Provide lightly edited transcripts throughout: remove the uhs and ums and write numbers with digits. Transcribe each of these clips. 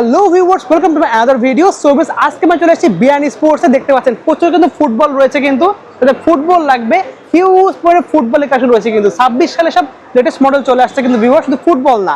Hello viewers, welcome to my other video. So বেশ আজকে আমি চলে এসেছি বিয়ানি স্পোর্টসে। দেখতে পাচ্ছেন প্রচুর কিন্তু ফুটবল রয়েছে, কিন্তু যাদের ফুটবল লাগবে হিউজ পরিমাণে ফুটবলের কাছে রয়েছে। কিন্তু 26 সালে সব লেটেস্ট মডেল চলে আসছে, কিন্তু ভিউয়ার্স শুধু ফুটবল না,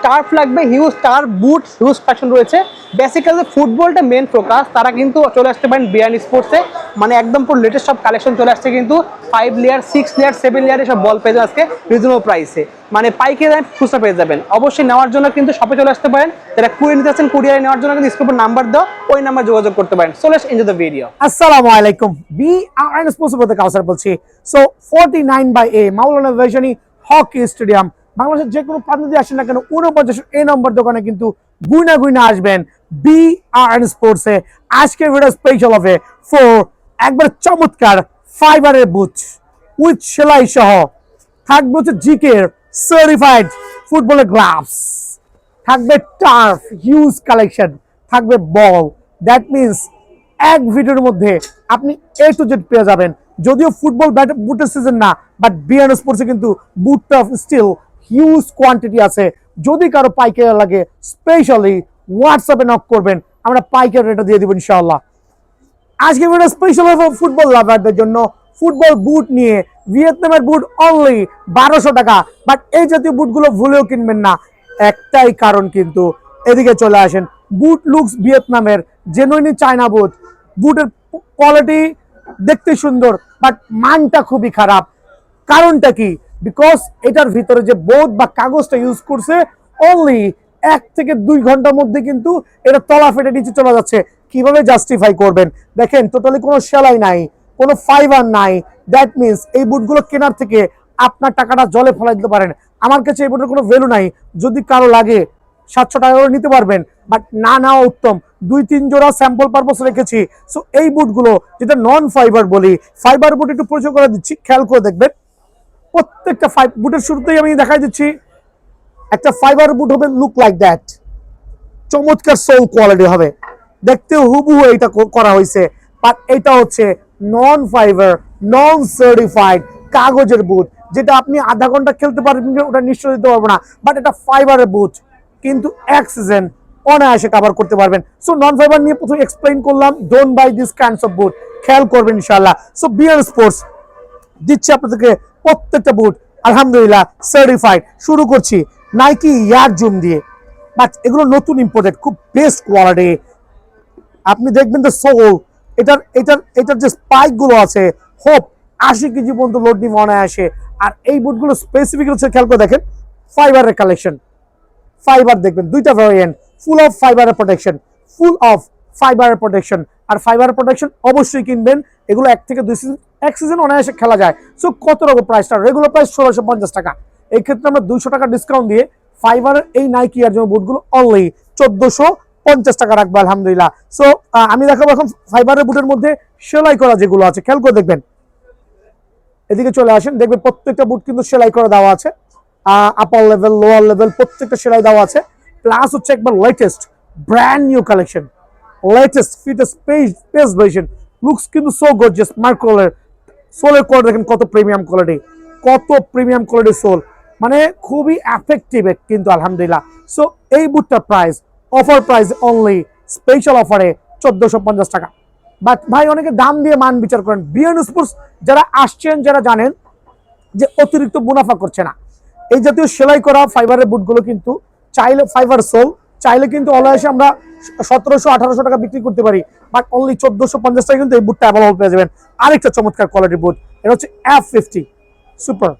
টার্ফ লাগবে, হিউজ টার্ফ, বুট, হিউজ ফ্যাশন রয়েছে। বেসিক্যালি ফুটবলটা মেন ফোকাস, তারা কিন্তু চলে আসতে পারেন বিয়ানি স্পোর্টসে। মানে একদম পুরো লেটেস্ট সব কালেকশন চলে আসছে, কিন্তু 5 লেয়ার, 6 লেয়ার, 7 লেয়ারে সব বল পেয়ে যাবেন আজকে রিজনেবল প্রাইসে। মানে পাইকারি দামে খুচরা পেয়ে যাবেন। অবশ্যই নেওয়ার জন্য কিন্তু শপে চলে আসতে পারেন। যারা কুরিয়ার নিতে চাচ্ছেন, কুরিয়ারে নেওয়ার জন্য কিন্তু স্ক্রিনে নাম্বার দাও, ওই নাম্বার যোগাযোগ করতে পারেন। So let's enjoy the video. আসসালামু আলাইকুম, বিআরএন স্পোর্টস থেকে কাউসার বলছি। সো 49/A মাওলানা ভার্সনি হকি স্টেডিয়াম, বাংলাদেশের যে কোনো প্রান্ত দিয়ে আসেন না কেন 49 এ নম্বর দোকানে কিন্তু গুইনা গুইনা আসবেন বিআরএন স্পোর্টসে। আজকের ভিডিও স্পেশাল হবে ফর একবার চমৎকার ফাইবারের বুট উইথ সেলাই সহ, থাকবে হচ্ছে জিকের সার্টিফাইড ফুটবলের গ্লাভস, থাকবে টার্ফ হিউজ কালেকশন, থাকবে বল। দ্যাট মিনস এক ভিডিওর মধ্যে আপনি A to Z পেয়ে যাবেন। যদিও ফুটবল ব্যাট বুটের সিজন না, বাট বিআরএন স্পোর্টসে কিন্তু বুটটা স্টিল হিউজ কোয়ান্টিটি আছে। যদি কারো পাইকারি লাগে স্পেশালি হোয়াটসঅ্যাপে নক করবেন, আমরা পাইকারি রেটে দিয়ে দিব ইনশাআল্লাহ। আজকে ভিডিও স্পেশাল হবে ফুটবল লাভারদের জন্য। ফুটবল বুট নিয়ে ভিয়েতনামের বুট অনলি 1200 টাকা, বাট এই জাতীয় বুটগুলো ভুলেও কিনবেন না, একটাই কারণ কিন্তু এদিকে চলে আসেন। বুট লুকস ভিয়েতনামের, জেনুইনলি চায়না বুট। বুটের কোয়ালিটি দেখতে সুন্দর, বাট মানটা খুবই খারাপ। কারণটা কি? বিকজ এটার ভিতরে যে বোর্ড বা কাগজটা ইউজ করছে অনলি 1 থেকে 2 ঘন্টার মধ্যে কিন্তু এটা তলা ফেটে নিচে চলে যাচ্ছে। কিভাবে জাস্টিফাই করবেন? দেখেন, টোটালি কোনো সেলাই নাই, কোনো ফাইবার নাই। দ্যাট মিনস এই বুটগুলো কেনার থেকে আপনার টাকাটা জলে ফেলাই দিতে পারেন। আমার কাছে এই বুটের কোনো ভ্যালু নাই। যদি কারো লাগে 700 টাকা করে নিতে পারবেন, বাট না নেওয়া উত্তম। 2-3 জোড়া স্যাম্পল পারপাস রেখেছি। সো এই বুটগুলো যেটা নন ফাইবার বলি, ফাইবার বুট একটু পরিচয় করে দিচ্ছি, খেয়াল করে দেখবেন। প্রত্যেকটা বুটের শুরুতেই আমি দেখাই দিচ্ছি, একটা ফাইবার বুট হবে লুক লাইক দ্যাট, চমৎকার সোল কোয়ালিটি হবে, দেখতে হুবহু এটা করা হয়েছে। বাট এটা হচ্ছে নন ফাইবার, নন সার্টিফাইড কাগজের বুট, যেটা আপনি আধা ঘন্টা খেলতে পারবেন, ওটা নিশ্চয় দিতে পারবো না। বাট এটা ফাইবারের বুট, কিন্তু এক সিজন অনায়াসে কভার করতে পারবেন। সো নন ফাইবার নিয়ে প্রথমে এক্সপ্লেইন করলাম। Don't buy this kinds of boot, খেয়াল করবেন ইনশাআল্লাহ। সো বিআরএন স্পোর্টস দিচ্ছি আপনাদেরকে প্রত্যেকটা বুট আলহামদুলিল্লাহ সার্টিফাইড। শুরু করছি নাইকি এয়ার জুম দিয়ে, বাট এগুলো নতুন ইম্পোর্টেড, খুব বেস্ট কোয়ালিটি। আপনি দেখবেন তো সোল, এটার এটার এটার যে স্পাইক গুলো আছে, হোপ 80 কেজি পর্যন্ত লোড নিয়ে মনে আসে। আর এই বুটগুলো স্পেসিফিক হচ্ছে, খেয়াল করে দেখেন, ফাইবারের কালেকশন। ফাইবার দেখবেন দুইটা ভ্যারিয়েন্ট, ফুল অফ ফাইবারের প্রোটেকশন, ফুল অফ ফাইবারের প্রোটেকশন। আর ফাইবারের প্রোটেকশন অবশ্যই কিনবেন, এগুলো 1 থেকে 2 সিজন, এক সিজন অনায়াসে খেলা যায়। সো কত রকম প্রাইসটা? রেগুলার প্রাইস 1650 টাকা, এই ক্ষেত্রে আমরা 200 টাকা ডিসকাউন্ট দিয়ে ফাইবারের এই নাইকি এর জন্য বুটগুলো অনলি 1450 টাকা রাখবো আলহামদুলিল্লাহ। সো আমি দেখাবো এখন ফাইবারের বুটের মধ্যে সেলাই করা যেগুলো আছে, খেয়াল করে দেখবেন। এদিকে চলে আসেন, দেখবেন প্রত্যেকটা বুট কিন্তু সেলাই করে দেওয়া আছে, আপার লেভেল, লোয়ার লেভেল প্রত্যেকটা সেলাই দেওয়া আছে। প্লাস হচ্ছে একবার latest brand new collection, latest fittest pace version, looks কিন্তু সো গর্জিয়াস। মার্কোলের সোলের কোয়ালিটি দেখেন কত প্রিমিয়াম কোয়ালিটি, কত প্রিমিয়াম কোয়ালিটি সোল, মানে খুবই এফেক্টিভ কিন্তু আলহামদুলিল্লাহ। সো এই বুটটার price offer price only special অফারে 1450 টাকা। বাট ভাই অনেকে দাম দিয়ে মান বিচার করেন। বিআরএন স্পোর্টস যারা আসছেন, যারা জানেন যে অতিরিক্ত মুনাফা করছে না, এই জাতীয় সেলাই করা ফাইবারের বুটগুলো কিন্তু চাইলে, ফাইবার সোল চাইলে কিন্তু অনায়াসে আমরা 1700-1800 টাকা বিক্রি করতে পারি, বাট অনলি 1450 টাকা কিন্তু এই বুটটা অ্যাভেলেবল পেয়ে যাবেন। আরেকটা চমৎকার কোয়ালিটির বুট, এটা হচ্ছে F50 সুপার,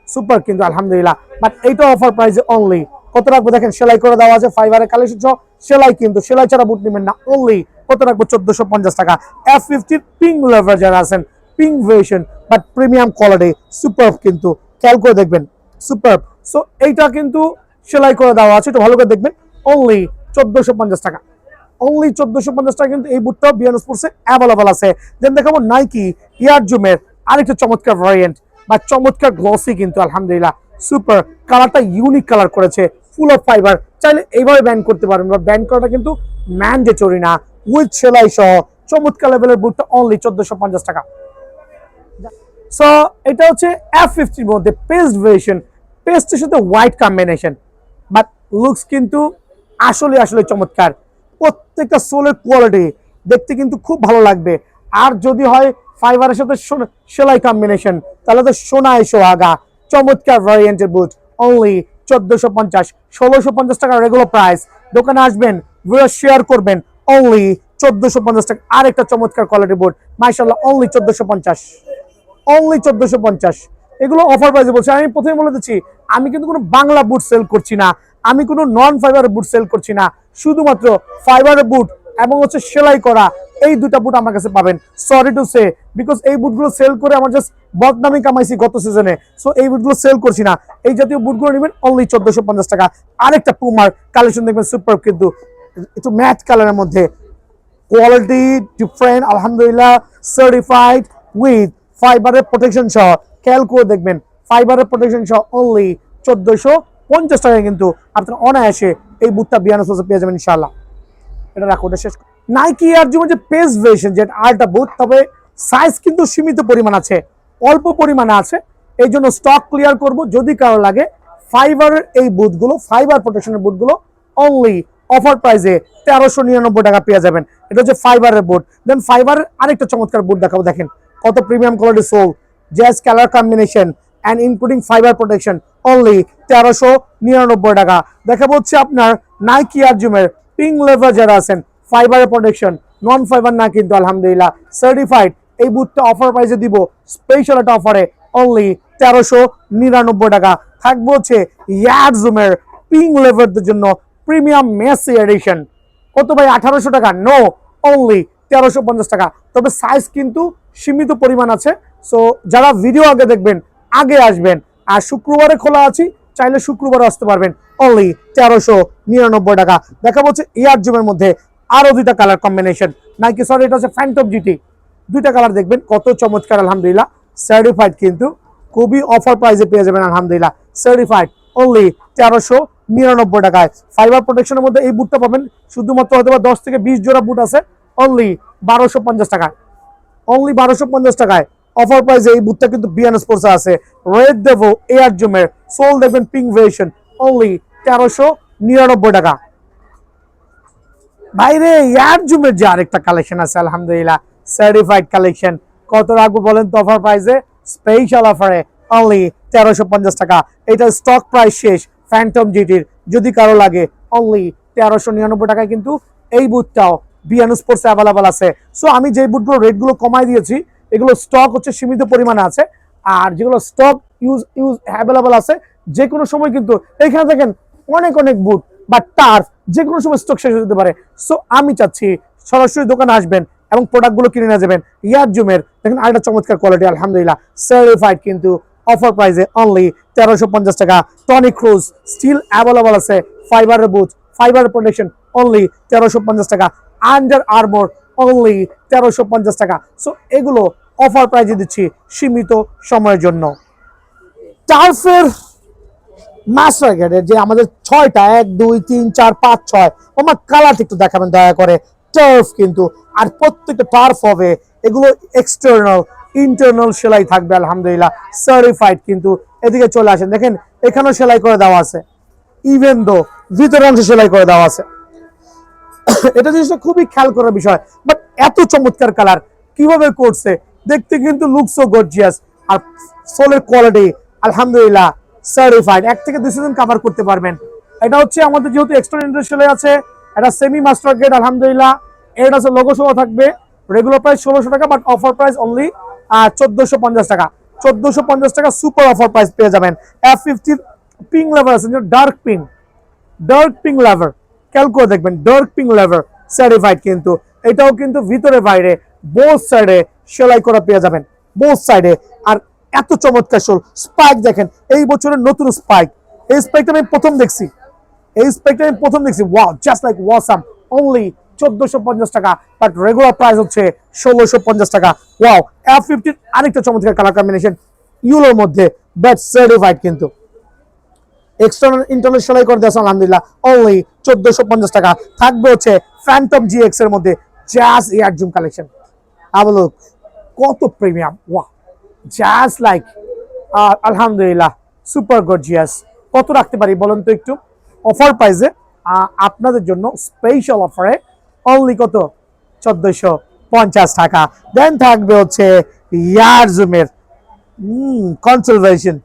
সুপার কিন্তু আলহামদুলিল্লাহ। বাট এইটা অফার প্রাইসে অনলি কত রাখবো দেখেন, সেলাই করে দেওয়া আছে, ফাইবারের কালেকশন সহ সেলাই, কিন্তু সেলাই ছাড়া বুট নেবেন না, অনলি কত রাখবো 1450 টাকা। F50 পিঙ্ক লেভার যারা আছেন, pink version but premium quality, super কিন্তু, খেয়াল করে দেখবেন সুপার। সো এইটা কিন্তু সেলাই করে দেওয়া আছে, একটু ভালো করে দেখবেন, অনলি 1450 টাকা, অনলি 1450 টাকা কিন্তু এই বুটটা বিআরএন স্পোর্টসে অ্যাভেলেবল আছে। দেন দেখাবো নাইকি এয়ার জুমের আরেকটা চমৎকার ভ্যারিয়েন্ট বা চমৎকার গ্লসি কিন্তু আলহামদুলিল্লাহ সুপার। কালারটা ইউনিক কালার করেছে, ফুল অফ ফাইবার, চাইলে এইভাবে ব্যান্ড করতে পারেন, বা ব্যান্ড করাটা কিন্তু ম্যান্ডেটরি না, উইথ সেলাই সহ চমৎকার লেভেলের বুটটা অনলি 1450 টাকা। সো এটা হচ্ছে F50 মধ্যে পেস্ট ভার্সন, পেস্টের সাথে হোয়াইট কম্বিনেশন, বাট লুকস কিন্তু আসলে আসলে চমৎকার। প্রত্যেকটা সোলের কোয়ালিটি দেখতে কিন্তু খুব ভালো লাগবে। আর যদি হয় ফাইবারের সাথে সেলাই কম্বিনেশন, তাহলে তো সোনায় সোহাগা। চমৎকার ভ্যারিয়েন্টের বুট, অনলি 1450, 1650 টাকা রেগুলার প্রাইস। দোকানে আসবেন, ভিডিও শেয়ার করবেন, অনলি 1450 টাকা। আরেকটা চমৎকার কোয়ালিটি বুট, মাশাআল্লাহ, অনলি 1450, অনলি 1450। এগুলো অফার প্রাইসে বলছি। আমি প্রথমে বলে দিচ্ছি, আমি কিন্তু কোনো বাংলা বুট সেল করছি না, আমি কোনো নন ফাইবারের বুট সেল করছি না, শুধুমাত্র ফাইবারের বুট এবং হচ্ছে সেলাই করা এই দুটা বুট আমার কাছে পাবেন। সরি টু সে, বিকজ এই বুটগুলো সেল করে আমার জাস্ট বদনামি কামাইছি গত সিজনে, সো এই বুটগুলো সেল করছি না। এই জাতীয় বুটগুলো নেবেন অনলি 1450 টাকা। আরেকটা পুমার কালেকশন দেখবেন, সুপার, কিন্তু একটু ম্যাট কালারের মধ্যে, কোয়ালিটি ডিফারেন্ট, আলহামদুলিল্লাহ, সার্টিফাইড উইথ ফাইবারের প্রোটেকশন সহ। খেয়াল করে দেখবেন, ফাইবারের প্রোটেকশন সহ অনলি 1450 টাকায় কিন্তু আপনারা অনায়াসে এই বুটটা বিয়ানো সোসে পেয়ে যাবেন ইনশাআল্লাহ। এটা রাখো, ওটা শেষ। নাইকি এয়ার জুমের যে পেস ভার্সন, যেটা আরেকটা বুট, তবে সাইজ কিন্তু সীমিত পরিমাণ আছে, অল্প পরিমাণে আছে, এই জন্য স্টক ক্লিয়ার করব। যদি কারো লাগে ফাইবারের এই বুটগুলো, ফাইবার প্রোটেকশনের বুটগুলো অনলি অফার প্রাইসে 1399 টাকা পেয়ে যাবেন। এটা হচ্ছে ফাইবারের বুট। দেন ফাইবারের আরেকটা চমৎকার বুট দেখাবো, দেখেন কত premium quality sole, jazz colour combination and including fibre protection, only 1399 টাকা। দেখাবো হচ্ছে আপনার নাইকি এয়ার জুমের পিঙ্ক লেভার যারা আছেন, ফাইবারের প্রোটেকশন, নন ফাইবার না কিন্তু আলহামদুলিল্লাহ সার্টিফাইড। এই বুটটা অফার প্রাইসে দিব, স্পেশাল একটা অফারে, অনলি 1399 টাকা। থাকবো হচ্ছে এয়ার জুমের পিঙ্ক লেভারদের জন্য প্রিমিয়াম মেসি এডিশন, কত ভাই, 1800 টাকা? নো, অনলি 1350 টাকা। তবে সাইজ কিন্তু সীমিত পরিমাণ আছে, সো যারা ভিডিও আগে দেখবেন আগে আসবেন। আর শুক্রবারে খোলা আছি, চাইলে শুক্রবার আসতে পারবেন, অনলি 1399 টাকা। দেখা হচ্ছে এয়ার জুমের মধ্যে আরো দুইটা কালার কম্বিনেশন, নাইকি, সরি এটা হচ্ছে ফ্যান্টম জিটি, দুইটা কালার দেখবেন কত চমৎকার, আলহামদুলিল্লাহ সার্টিফাইড, কিন্তু খুবই অফার প্রাইসে পেয়ে যাবেন আলহামদুলিল্লাহ সার্টিফাইড, অনলি 1399 টাকায়। ফাইবার প্রোটেকশনের মধ্যে এই বুটটা পাবেন শুধুমাত্র হয়তো 10 থেকে 20 জোড়া বুট আছে, অনলি 1250 টাকায়, অনলি 1250 টাকায় অফার প্রাইসে এই বুটটা কিন্তু বিয়ান স্পোর্টসে আছে। রেড দেবো এয়ার জুমের সোল দেখবেন পিঙ্ক ভেরিয়েশন, অনলি 1399 টাকা। বাইরে এয়ার জুমের যে আরেকটা কালেকশন আছে, আলহামদুলিল্লাহ সার্টিফাইড কালেকশন, কত রাখবো বলেন তো অফার প্রাইসে? স্পেশাল অফারে অনলি 1350 টাকা। এটা স্টক প্রাইস শেষ ফ্যান্টম জিটির, যদি কারো লাগে অনলি 1399 টাকায় কিন্তু এই বুটটাও বিয়ানো স্পোর্টসে অ্যাভেলেবল আছে। সো আমি যে বুটগুলো রেটগুলো কমাই দিয়েছি, এগুলো স্টক হচ্ছে সীমিত পরিমাণে আছে, আর যেগুলো স্টক ইউজ অ্যাভেলেবল আছে যে কোনো সময় কিন্তু এখানে দেখেন অনেক অনেক বুট বা টার্ফ যে কোনো সময় স্টক শেষ হয়ে যেতে পারে। সো আমি চাচ্ছি সরাসরি দোকানে আসবেন এবং প্রোডাক্টগুলো কিনে নিয়ে যাবেন। ইয়ার জুমের দেখেন আরেকটা চমৎকার কোয়ালিটি, আলহামদুলিল্লাহ সার্টিফাইড, কিন্তু অফার প্রাইসে অনলি 1350 টাকা। টনি ক্রুজ স্টিল অ্যাভেলেবল আছে, ফাইবারের বুট, ফাইবার প্রোটেকশন, অনলি 1350 টাকা। আন্ডার আর্মোর অনলি 1350 টাকা। সো এগুলো অফার প্রাইসে দিচ্ছি সীমিত সময়ের জন্য। টার্ফের মাস্টার গ্রেডের যে আমাদের 6টা, 1 2 3 4 5 6, আমার কালার একটু দেখাবেন দয়া করে। টার্ফ কিন্তু, আর প্রত্যেকটা টার্ফ হবে, এগুলো এক্সটার্নাল ইন্টারনাল সেলাই থাকবে আলহামদুলিল্লাহ সার্টিফাইড। কিন্তু এদিকে চলে আসেন, দেখেন এখানেও সেলাই করে দেওয়া আছে, ইভেন দো ভিতরের অংশ সেলাই করে দেওয়া আছে। এটা জিনিসটা খুবই খেয়াল করার বিষয়, বাট এত চমৎকার কালার কিভাবে করছে, দেখতে কিন্তু লুকস সো গর্জিয়াস। আর সোলের কোয়ালিটি আলহামদুলিল্লাহ সার্টিফাইড, 1 থেকে 2 সিজন কভার করতে পারবেন। এটা হচ্ছে আমাদের যেহেতু এক্সট্রা ইন্ডাস্ট্রিয়াল আছে, এটা সেমি মাস্টার গ্রেড আলহামদুলিল্লাহ। এটা হচ্ছে লোগো সহ থাকবে, রেগুলার প্রাইস 1600 টাকা, বাট অফার প্রাইস অনলি 1450 টাকা। 1450 টাকা সুপার অফার প্রাইস পেয়ে যাবেন। F50 পিঙ্ক লেভার আছে, dark pink, dark pink lever, খেয়াল করে দেখবেন, ডার্ক পিঙ্ক লেভার সার্টিফাইড, কিন্তু এটাও কিন্তু ভিতরে বাইরে বোথ সাইডে সেলাই করা পেয়ে যাবেন, বোথ সাইডে। আর এত চমৎকার শোল, স্পাইক দেখেন, এই বছরের নতুন স্পাইক, এই স্পাইকটা আমি প্রথম দেখছি, এই স্পাইকটা আমি প্রথম দেখছি, wow, just like awesome, only 1450 টাকা, বাট রেগুলার প্রাইস হচ্ছে 1650 টাকা। ওয়াও, F50 আরেকটা চমৎকার কালার কম্বিনেশন ইউলোর মধ্যে, বাট সার্টিফাইড, কিন্তু এক্সটার্নাল ইন্টারনাল সেলাই করে দিয়েছে আলহামদুলিল্লাহ, অনলি 1450 টাকা। থাকবে হচ্ছে ফ্যান্টম জিএক্স এর মধ্যে জাজ এয়ার জুম কালেকশন, আবলো কত প্রিমিয়াম, ওয়াও, জাজ লাইক আলহামদুলিল্লাহ সুপার গর্জিয়াস। কত রাখতে পারি বলুন তো একটু অফার প্রাইসে? আপনাদের জন্য স্পেশাল অফারে অনলি কত 1450 টাকা। দেন থাকবে হচ্ছে ইয়ারজুমের কনসালভেশন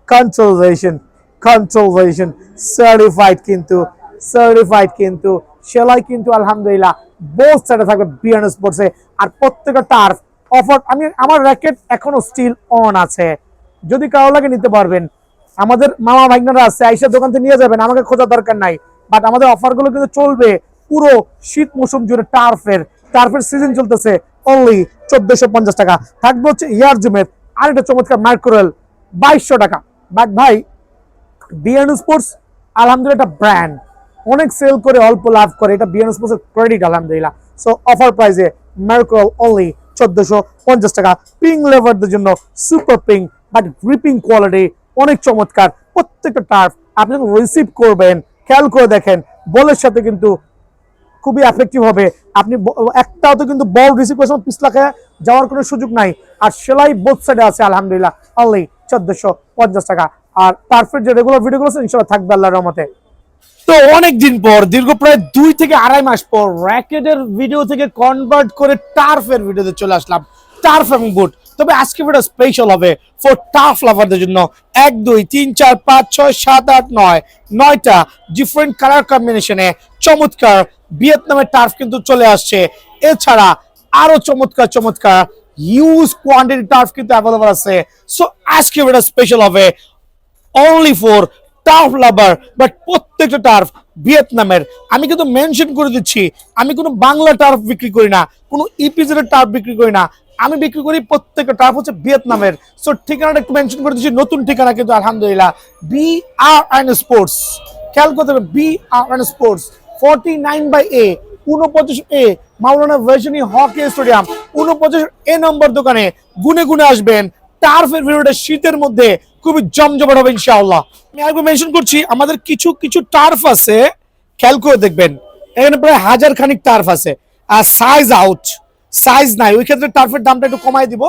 কনসালভেশন কনসালভেশন সার্টিফাইড কিন্তু সেলাই কিন্তু আলহামদুলিল্লাহ বোথ সাইডে থাকবে বিয়ান স্পোর্টসে। আর প্রত্যেকটা টার্ফ অফার, আমার র্যাকেট এখনো স্টিল অন আছে, যদি কারো লাগে নিতে পারবেন। আমাদের মামা ভাইনারা আছে, আইসা দোকান থেকে নিয়ে যাবেন, আমাকে খোঁজার দরকার নাই। বাট আমাদের অফারগুলো কিন্তু চলবে পুরো শীত মৌসুম জুড়ে। টার্ফের সিজন চলতেছে, অনলি 1450 টাকা। থাকবে হচ্ছে ইয়ারজুমের আরেকটা চমৎকার মাইক্রোয়েল 2200 টাকা। বাট ভাই বিএন স্পোর্টস আলহামদুলিল্লাহ একটা ব্র্যান্ড, অনেক সেল করে অল্প লাভ করে, এটা বিএন স্পোর্টসের ক্রেডিট আলহামদুলিল্লাহ। সো অফার প্রাইসে মাইক্রোয়েল অনলি 1450 টাকা। পিং লেভারদের জন্য super ping but gripping quality অনেক চমৎকার। প্রত্যেকটা টার্ফ আপনি রিসিভ করবেন, খেয়াল করে দেখেন, বলের সাথে কিন্তু খুবই এফেক্টিভ হবে। আপনি একটাও তো কিন্তু বল রিসিভ করার সময় পিছলা খেয়ে যাওয়ার কোনো সুযোগ নাই। আর সেলাই বোথ সাইডে আছে আলহামদুলিল্লাহ, অনলি 1450 টাকা। আর টার্ফের যে রেগুলার ভিডিওগুলো আছে ইনশাআল্লাহ থাকবে আল্লাহর রহমতে। তো অনেকদিন পর, দীর্ঘ প্রায় 2 থেকে আড়াই মাস পর র্যাকেটের ভিডিও থেকে কনভার্ট করে টার্ফের ভিডিওতে চলে আসলাম, টার্ফ এবং বুট। তবে আজকে ভিডিও স্পেশাল হবে ফর টার্ফ লাভারদের জন্য। 1 2 3 4 5 6 7 8 9 9টা ডিফারেন্ট কালার কম্বিনেশনে চমৎকার ভিয়েতনামের টার্ফ কিন্তু চলে আসছে। এছাড়া আরো চমৎকার চমৎকার হিউজ কোয়ান্টিটি টার্ফ কিন্তু অ্যাভেলেবল আছে। সো আজকে ভিডিও স্পেশাল হবে only for turf lover, but প্রত্যেকটা টার্ফ ভিয়েতনামের। আমি কিন্তু মেনশন করে দিচ্ছি, আমি কোনো বাংলা টার্ফ বিক্রি করি না, কোনো ইপিজেড টার্ফ বিক্রি করি না, আমি বিক্রি করি প্রত্যেকটা টার্ফ হচ্ছে ভিয়েতনামের। সো ঠিকানাটা একটু মেনশন করে দিচ্ছি, নতুন ঠিকানা কিন্তু আলহামদুলিল্লাহ BRN স্পোর্টস। খেয়াল করতে হবে BRN স্পোর্টস 49/A 49A মাওলানা ভার্সিনি হকি স্টেডিয়াম 49A নম্বর দোকানে। গুনে গুনে আসবেন, টার্ফের ভিডিওটা শীতের মধ্যে খুবই জমজমাট হবে ইনশাআল্লাহ। আমি আরেকবার মেনশন করছি, আমাদের কিছু কিছু টার্ফ আছে, খেয়াল করে দেখবেন, এখানে প্রায় 1000 খানিক টার্ফ আছে। আর সাইজ নাই, ওই ক্ষেত্রে টার্ফের দামটা একটু কমাই দিব।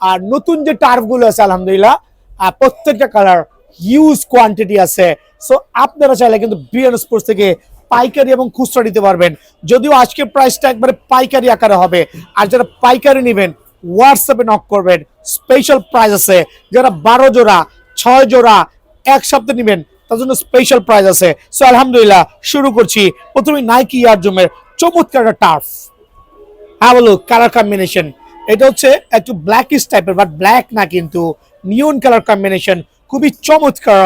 আর নতুন যে টার্ফ গুলো আছে আলহামদুলিল্লাহ প্রত্যেকটা কালার হিউজ কোয়ান্টিটি আছে। সো আপনারা চাইলে কিন্তু বিএন স্পোর্টস থেকে পাইকারি এবং খুচরা নিতে পারবেন। যদিও আজকের প্রাইসটা একবারে পাইকারি আকারে হবে, আর যারা পাইকারি নেবেন হোয়াটসঅ্যাপে নক করবেন, স্পেশাল প্রাইস আছে। যারা 12 জোড়া 6 জোড়া এক সপ্তাহে নেবেন তার জন্য স্পেশাল প্রাইস আছে। সো আলহামদুলিল্লাহ শুরু করছি। প্রথমে নাইকি ইয়ারজুমের চমৎকার একটা টার্ফ। হ্যাঁ বলো, কালার কম্বিনেশন এটা হচ্ছে একটু ব্ল্যাকিশ টাইপের, বাট ব্ল্যাক না, কিন্তু নিয়ন কালার কম্বিনেশন, খুবই চমৎকার।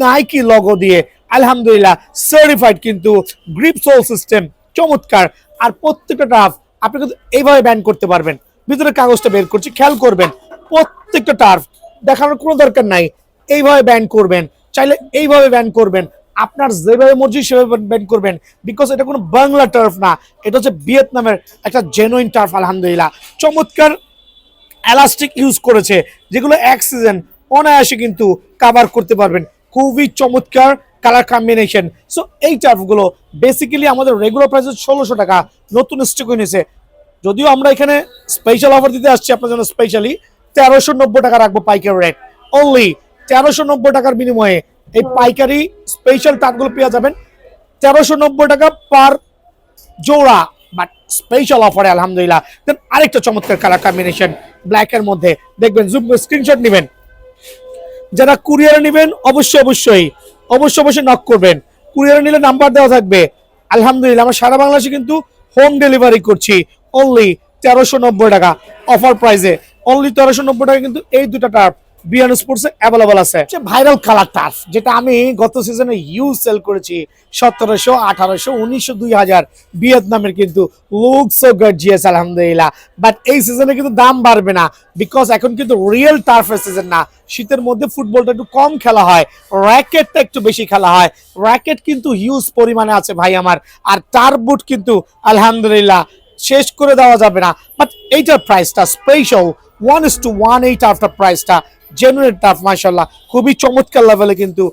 নাইকি লগো দিয়ে আলহামদুলিল্লাহ সার্টিফাইড, কিন্তু গ্রিপ সোল সিস্টেম চমৎকার। আর প্রত্যেকটা টার্ফ আপনি কিন্তু এইভাবে ব্যান্ড করতে পারবেন। ভিতরে কাগজটা বের করছি, খেয়াল করবেন, প্রত্যেকটা টার্ফ দেখানোর কোনো দরকার নাই, এইভাবে ব্যান্ড করবেন, চাইলে এইভাবে ব্যান্ড করবেন, আপনার যেভাবে মর্জি সেভাবে ব্যান্ড করবেন। বিকজ এটা কোনো বাংলা টার্ফ না, এটা হচ্ছে ভিয়েতনামের একটা জেনুইন টার্ফ আলহামদুলিল্লাহ। চমৎকার এলাস্টিক ইউজ করেছে, যেগুলো এক সিজন অনায়াসে কিন্তু কাভার করতে পারবেন। খুবই চমৎকার কালার কম্বিনেশন। সো এই টার্ফগুলো বেসিক্যালি আমাদের রেগুলার প্রাইস 1600 টাকা, নতুন স্টক হয়েছে। যদিও আমরা এখানে স্পেশাল অফার দিতে আসছি আপনার জন্য, স্পেশালি 1390 টাকা রাখবো পাইকারি রেট। অনলি 1390 টাকার বিনিময়ে এই পাইকারি স্পেশাল টার্ফগুলো পেয়ে যাবেন 1390 টাকা পার জোড়া, বাট স্পেশাল অফারে আলহামদুলিল্লাহ। দেন আরেকটা চমৎকার কালার কম্বিনেশন ব্ল্যাকের মধ্যে, দেখবেন জুম স্ক্রিনশট নেবেন। যারা কুরিয়ারে নেবেন অবশ্যই নক করবেন। কুরিয়ারে নিলে নাম্বার দেওয়া থাকবে। আলহামদুলিল্লাহ আমরা সারা বাংলাদেশে কিন্তু হোম ডেলিভারি করছি। অনলি 1390 টাকা অফার প্রাইসে, অনলি 1390 টাকা কিন্তু এই দুটা টার্ফ বিএন স্পোর্টসে অ্যাভেলেবল আছে। ভাইরাল কালার টার্ফ, যেটা আমি গত সিজনে হিউজ সেল করেছি 1700 1800 1900 2000 ভিয়েতনামের, কিন্তু লুক সো গর্জিয়াস আলহামদুলিল্লাহ। বাট এই সিজনে কিন্তু দাম বাড়বে না, বিকজ এখন কিন্তু রিয়েল টার্ফের সিজন না। শীতের মধ্যে ফুটবলটা একটু কম খেলা হয়, র্যাকেটটা একটু বেশি খেলা হয়। র্যাকেট কিন্তু হিউজ পরিমাণে আছে ভাই আমার, আর টার্ফ বুট কিন্তু আলহামদুলিল্লাহ শেষ করে দেওয়া যাবে না। বাট এইটার প্রাইসটা স্পেশাল 1:1, এই টার্ফটার প্রাইসটা জেনুইন টার্ফ মাশাআল্লাহ, খুবই চমৎকার লেভেলে, কিন্তু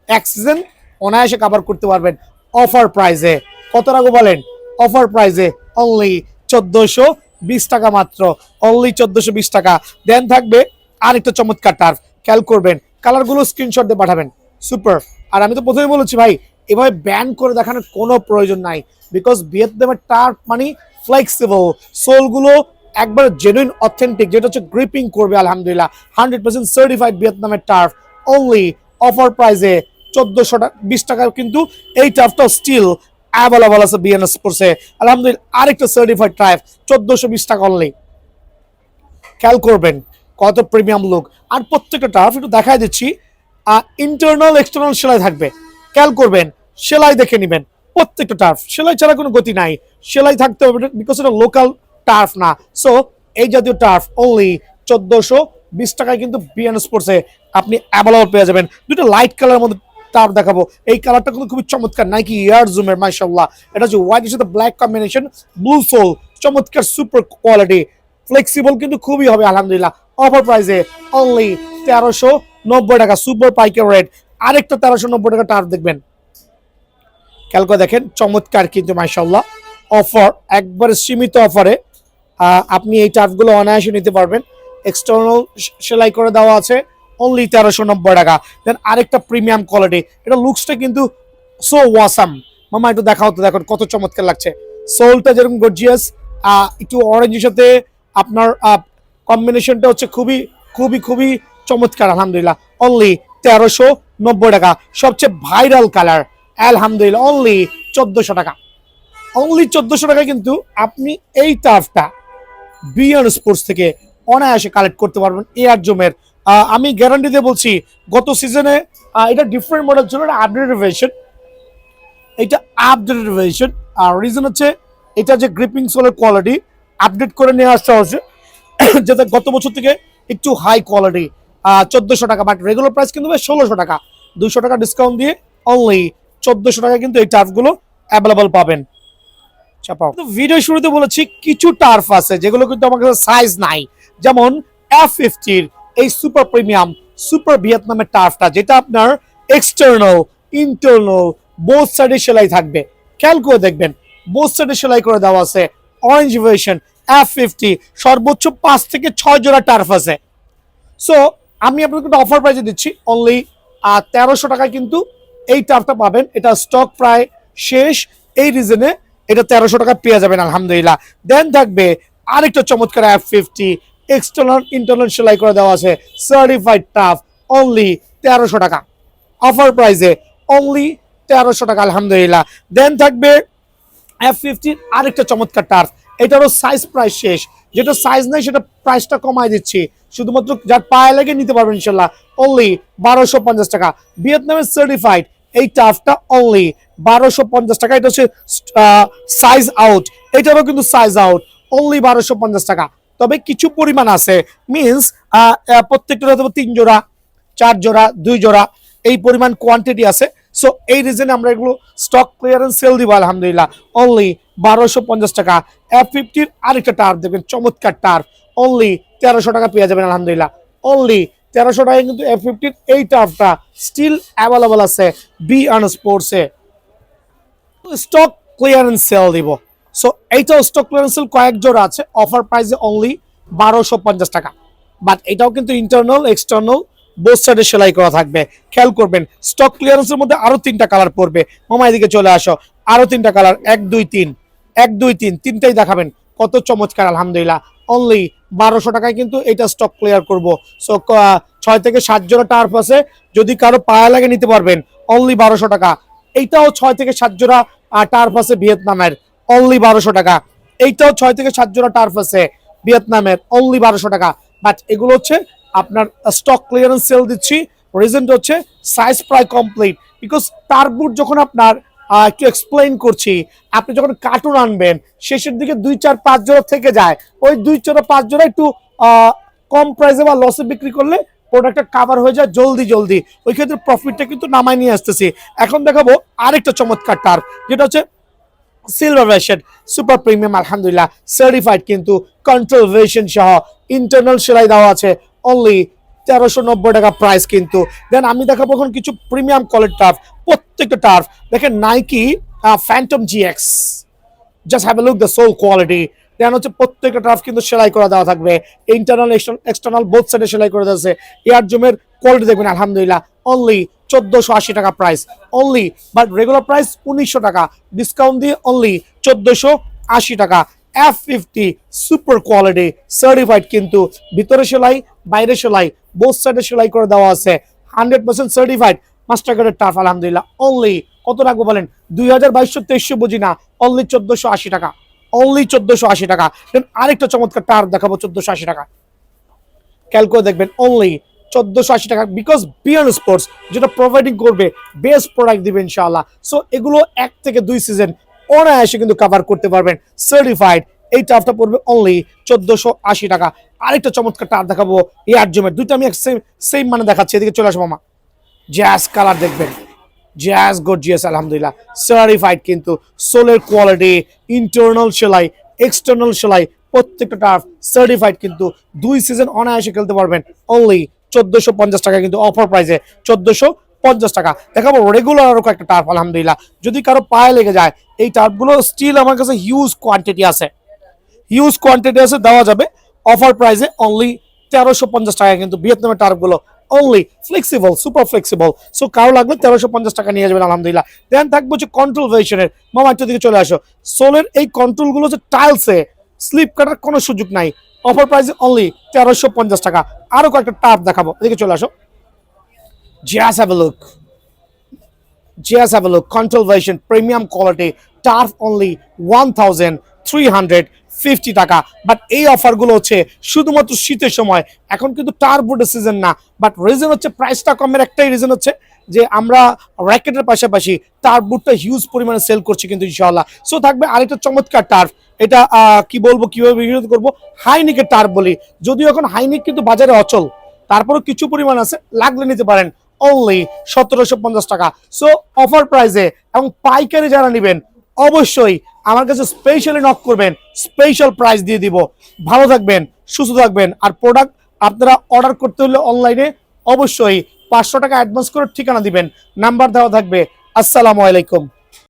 এক সিজন অনায়াসে কভার করতে পারবেন অফার প্রাইসে। কত রাখবো বলেন? অফার প্রাইসে অনলি 1420 টাকা মাত্র, অনলি 1420 টাকা। দেন থাকবে আরেকটা চমৎকার টার্ফ, খেয়াল করবেন, কালারগুলো স্ক্রিনশট দিয়ে পাঠাবেন। সুপার। আর আমি তো প্রথমে বলেছি ভাই, এভাবে ব্যান করে দেখানোর কোনো প্রয়োজন নাই, বিকজ ভিয়েতনামের টার্ফ মানে ফ্লেক্সিবল, সোলগুলো একবার জেনুইন অথেন্টিক, যেটা হচ্ছে গ্রিপিং করবে আলহামদুলিল্লাহ। 100% সার্টিফাইড ভিয়েতনামের টার্ফ, অনলি অফার প্রাইসে 1420 টাকা। কিন্তু এই টার্ফটাও স্টিল অ্যাভেলেবল আছে বিএন স্পোর্টসে আলহামদুলিল্লাহ। আরেকটা সার্টিফাইড টার্ফ 1420 টাকা অনলি। খেয়াল করবেন কত প্রিমিয়াম লুক। আর প্রত্যেকটা টার্ফ একটু দেখাই দিচ্ছি, ইন্টারনাল এক্সটার্নাল সেলাই থাকবে। খেয়াল করবেন, সেলাই দেখে নেবেন। প্রত্যেকটা টার্ফ সেলাই ছাড়া কোনো গতি নাই, সেলাই থাকতে হবে, বিকজ এটা লোকাল টার্ফ না। সো এই জাতীয় টার্ফ অনলি 1420 টাকায় কিন্তু বিএন স্পোর্টসে আপনি অ্যাভেলেবল পেয়ে যাবেন। দুটো লাইট কালারের মধ্যে টার্ফ দেখাবো, এই কালারটা কিন্তু খুবই চমৎকার, নাইকি এয়ার জুমের, মাশাআল্লাহ। এটা হচ্ছে হোয়াইটের সাথে ব্ল্যাক কম্বিনেশন, ব্লু সোল, চমৎকার সুপার কোয়ালিটি, ফ্লেক্সিবল কিন্তু খুবই হবে আলহামদুলিল্লাহ। অফার প্রাইসে অনলি 1390 টাকা, সুপার পাইকার রেট। আরেকটা 1390 টাকা টার্ফ দেখবেন, খেয়াল করে দেখেন, চমৎকার কিন্তু মাশাআল্লাহ। অফার একবারে সীমিত অফারে আপনি এই টার্ফগুলো অনায়াসে নিতে পারবেন। এক্সটার্নাল সেলাই করে দেওয়া আছে, অনলি 1390 টাকা। দেন আরেকটা প্রিমিয়াম কোয়ালিটি, এটা লুকসটা কিন্তু সো ওয়াসাম। মামা একটু দেখাও তো, দেখুন কত চমৎকার লাগছে। সোলটা যেরকম গর্জিয়াস, একটু অরেঞ্জের সাথে আপনার কম্বিনেশনটা হচ্ছে খুবই খুবই খুবই চমৎকার আলহামদুলিল্লাহ। অনলি 1390 টাকা। সবচেয়ে ভাইরাল কালার আলহামদুলিল্লাহ, অনলি 1400 টাকা। অনলি 1400 টাকা কিন্তু আপনি এই টার্ফটা বিএন স্পোর্টস থেকে অনায়াসে কালেক্ট করতে পারবেন এয়ার জুমের। আমি গ্যারান্টি দিয়ে বলছি, গত সিজনে এটা ডিফারেন্ট মডেল ছিল, এটা আপডেটেড ভার্সন, এটা আপডেটেড ভার্সন। আর রিজন হচ্ছে এটা যে গ্রিপিং সোলের কোয়ালিটি আপডেট করে নিয়ে আসতে হচ্ছে, যেটা গত বছর থেকে একটু হাই কোয়ালিটি। 1400 টাকা, বাট রেগুলার প্রাইস কিন্তু 1600 টাকা। 200 টাকা ডিসকাউন্ট দিয়ে অনলি 1400 টাকা কিন্তু এই টার্ফগুলো অ্যাভেলেবল পাবেন। ভিডিও শুরুতে বলেছি কিছু টার্ফ আছে যেগুলো কিন্তু আমার কাছে সাইজ নাই, যেমন F50 এই সুপার প্রিমিয়াম সুপার ভিয়েতনামের টার্ফটা, যেটা আপনার এক্সটার্নাল ইন্টারনাল বোথ সাইডে সেলাই থাকবে। খেয়াল করে দেখবেন, বোথ সাইডে সেলাই করে দেওয়া আছে। অরেঞ্জ ভার্সন F50, সর্বোচ্চ 5 থেকে 6 জোড়া টার্ফ আছে। সো আমি আপনাকে একটা অফার প্রাইসে দিচ্ছি, অনলি 1300 টাকায় কিন্তু এই টার্ফটা পাবেন। এটা স্টক প্রায় শেষ, এই রিজনে এটা 1300 টাকা পেয়ে যাবেন আলহামদুলিল্লাহ। দেন থাকবে আরেকটা চমৎকার F50, এক্সটার্নাল ইন্টারনাল সেলাই করে দেওয়া আছে, সার্টিফাইড টার্ফ, অনলি 1300 টাকা। অফার প্রাইসে অনলি 1300 টাকা আলহামদুলিল্লাহ। দেন থাকবে F50 আরেকটা চমৎকার টার্ফ, এটারও সাইজ প্রাইস শেষ, যেটা সাইজ নাই সেটা প্রাইসটা কমাই দিচ্ছি, শুধুমাত্র যার পায়ে লেগে নিতে পারবেন ইনশাল্লাহ। অনলি 1250 টাকা, ভিয়েতনামের সার্টিফাইড এই টার্ফটা অনলি 1250 টাকা। এটা হচ্ছে সাইজ আউট, এটারও কিন্তু সাইজ আউট, অনলি 1250 টাকা। তবে কিছু পরিমাণ আছে, মিনস প্রত্যেকটা হয়তো 3 জোড়া 4 জোড়া 2 জোড়া এই পরিমাণ কোয়ান্টিটি আছে। সো এই রিজনে আমরা এগুলো স্টক ক্লিয়ারেন্স সেল দিব আলহামদুলিল্লাহ, অনলি 1250 টাকা। F50 আরেকটা টার্ফ দেখবেন, চমৎকার টার্ফ, অনলি 1300 টাকা পেয়ে যাবেন আলহামদুলিল্লাহ। অনলি 1300 টাকায় কিন্তু F50 এই টার্ফটা স্টিল অ্যাভেলেবল আছে বিএন স্পোর্টসে। স্টক ক্লিয়ারেন্স সেল দিব। সো এইটাও স্টক ক্লিয়ারেন্স সেল কয়েক জোড়া আছে, অফার প্রাইসে অনলি 1250 টাকা। বাট এটাও কিন্তু ইন্টারনাল এক্সটার্নাল বোথ সাইডে সেলাই করা থাকবে। খেয়াল করবেন, স্টক ক্লিয়ারেন্সের মধ্যে আরো 3টা কালার পড়বে। মামা এদিকে চলে আসো, আরো 3টা কালার, 1 2 3, 1 2 3, তিনটাই দেখাবেন, কত চমৎকার আলহামদুলিল্লাহ। অনলি 1200 টাকায় কিন্তু এটা স্টক ক্লিয়ার করব। সো 6 থেকে 7 জোড়া টার্ফ আছে, যদি কারো পায়া লাগে নিতে পারবেন, অনলি 1200 টাকা। এইটাও 6 থেকে 7 জোড়া টার্ফ আছে ভিয়েতনামের, অনলি 1200 টাকা। এইটাও 6 থেকে 7 জোড়া টার্ফ আছে ভিয়েতনামের, অনলি 1200 টাকা। বাট এগুলো হচ্ছে আপনার স্টক ক্লিয়ারেন্স সেল দিচ্ছি, রিজনটা হচ্ছে সাইজ প্রায় কমপ্লিট, বিকজ টার্ফবুট যখন আপনার একটু এক্সপ্লেইন করছি, আপনি যখন কার্টুন আনবেন শেষের দিকে 2 4 5 জোড়া থেকে যায়, ওই 2 4 5 জোড়া একটু কম প্রাইসে বা লসে বিক্রি করলে প্রোডাক্টটা কাভার হয়ে যায় জলদি জলদি, ওই ক্ষেত্রে প্রফিটটা কিন্তু নামাই নিয়ে আসতেছি। এখন দেখাবো আরেকটা চমৎকার টার্ফ, যেটা হচ্ছে সিলভার ভার্সন সুপার প্রিমিয়াম আলহামদুলিল্লাহ, সার্টিফাইড কিন্তু কন্ট্রোল ভার্সন সহ ইন্টারনাল সেলাই দেওয়া আছে, অনলি 1390 টাকা প্রাইস কিন্তু। দেন আমি দেখাবো এখন কিছু প্রিমিয়াম কোয়ালিটি টার্ফ। প্রত্যেকটা টার্ফ দেখেন, Nike Phantom GX, just have a look the sole quality. Then হচ্ছে প্রত্যেকটা টার্ফ কিন্তু সেলাই করা দেওয়া থাকবে, ইন্টারনাল এক্সটার্নাল বোথ সাইডে সেলাই করে দেওয়া আছে। এয়ার জুমের কোয়ালিটি দেখবেন আলহামদুলিল্লাহ, অনলি 1480 টাকা price only, but regular price 1900 টাকা, ডিসকাউন্ট দিয়ে অনলি 1480 টাকা। F50 সুপার কোয়ালিটি সার্টিফাইড, কিন্তু ভিতরে সেলাই বাইরে সেলাই বোথ সাইডে সেলাই করে দেওয়া আছে, 100% সার্টিফাইড মাস্টার কার্ডের টার্ফ। আলহামদুলিল্লাহ অনলি কত রাখবো বলেন, 2022-2300 বুঝি না, অনলি 1480 টাকা, অনলি 1480 টাকা। দেন আরেকটা চমৎকার টার্ফ দেখাবো 1480 টাকা, ক্যালকো দেখবেন অনলি 1480 টাকা, বিকজ বিয়ন্ড স্পোর্টস যেটা প্রোভাইডিং করবে বেস্ট প্রোডাক্ট দিবে ইনশাআল্লাহ। সো এগুলো 1 থেকে 2 সিজন অনায়াসে কিন্তু কভার করতে পারবেন, সার্টিফাইড। এই টার্ফটা পড়বে অনলি 1480 টাকা। আরেকটা চমৎকার টার্ফ দেখাবো এয়ার জুমের, দুইটা আমি সেম মানে দেখাচ্ছি, এদিকে চলে আসো মামা। জ্যাজ কালার দেখবেন, জ্যাজ গর্জিয়াস আলহামদুলিল্লাহ সার্টিফাইড, কিন্তু সোলের কোয়ালিটি, ইন্টারনাল সেলাই এক্সটার্নাল সেলাই প্রত্যেকটা টার্ফ সার্টিফাইড, কিন্তু 2 সিজন অনায়াসে খেলতে পারবেন অনলি 1450 টাকা, কিন্তু অফার প্রাইসে 1450 টাকা। দেখাবো রেগুলার আরো কয়েকটা টার্ফ আলহামদুলিল্লাহ, যদি কারো পায়ে লেগে যায় এই টার্ফগুলো স্টিল আমার কাছে হিউজ কোয়ান্টিটি আছে, হিউজ কোয়ান্টিটি আছে, দেওয়া যাবে অফার প্রাইসে অনলি 1350 টাকা, কিন্তু ভিয়েতনামের টার্ফগুলো only flexible, super flexible. So কারো লাগলে 1350 টাকা নিয়ে যাবেন আলহামদুলিল্লাহ। দেন থাকবে হচ্ছে কন্ট্রোল ভেরিয়েশনের, মামা একটু দিকে চলে আসো। সোলের এই কন্ট্রোলগুলো হচ্ছে টাইলসে স্লিপ কাটার কোনো সুযোগ নাই, অফার প্রাইসে অনলি 1350 টাকা। আরো কয়েকটা টার্ফ দেখাবো, এদিকে চলে আসো। Just have a look, just have a look, control version, premium quality, turf only 1350 টাকা। বাট এই অফার গুলো হচ্ছে শুধুমাত্র শীতের সময়, এখন কিন্তু টার্ফ বোর্ডের সিজন না। বাট রিজন হচ্ছে প্রাইসটা কমের একটাই রিজন হচ্ছে যে আমরা র্যাকেটের পাশাপাশি টার্ফ বোর্ডটা হিউজ পরিমাণে সেল করছি কিন্তু ইনশাআল্লাহ। সো থাকবে আরেকটা চমৎকার টার্ফ, এটা কি বলবো কিভাবে বিক্রি করবো, হাইনিকের টার্ফ বলি, যদিও এখন হাইনিক কিন্তু বাজারে অচল, তারপরও কিছু পরিমাণ আছে, লাগলে নিতে পারেন অনলি 1750 টাকা। সো অফার প্রাইসে, এবং পাইকারি যারা নেবেন অবশ্যই আমার কাছে স্পেশালি নক করবেন, স্পেশাল প্রাইস দিয়ে দিব। ভালো থাকবেন, সুস্থ থাকবেন। আর প্রোডাক্ট আপনারা অর্ডার করতে হলে অনলাইনে অবশ্যই 500 টাকা অ্যাডভান্স করে ঠিকানা দিবেন, নাম্বার দেওয়া থাকবে। আসসালামু আলাইকুম।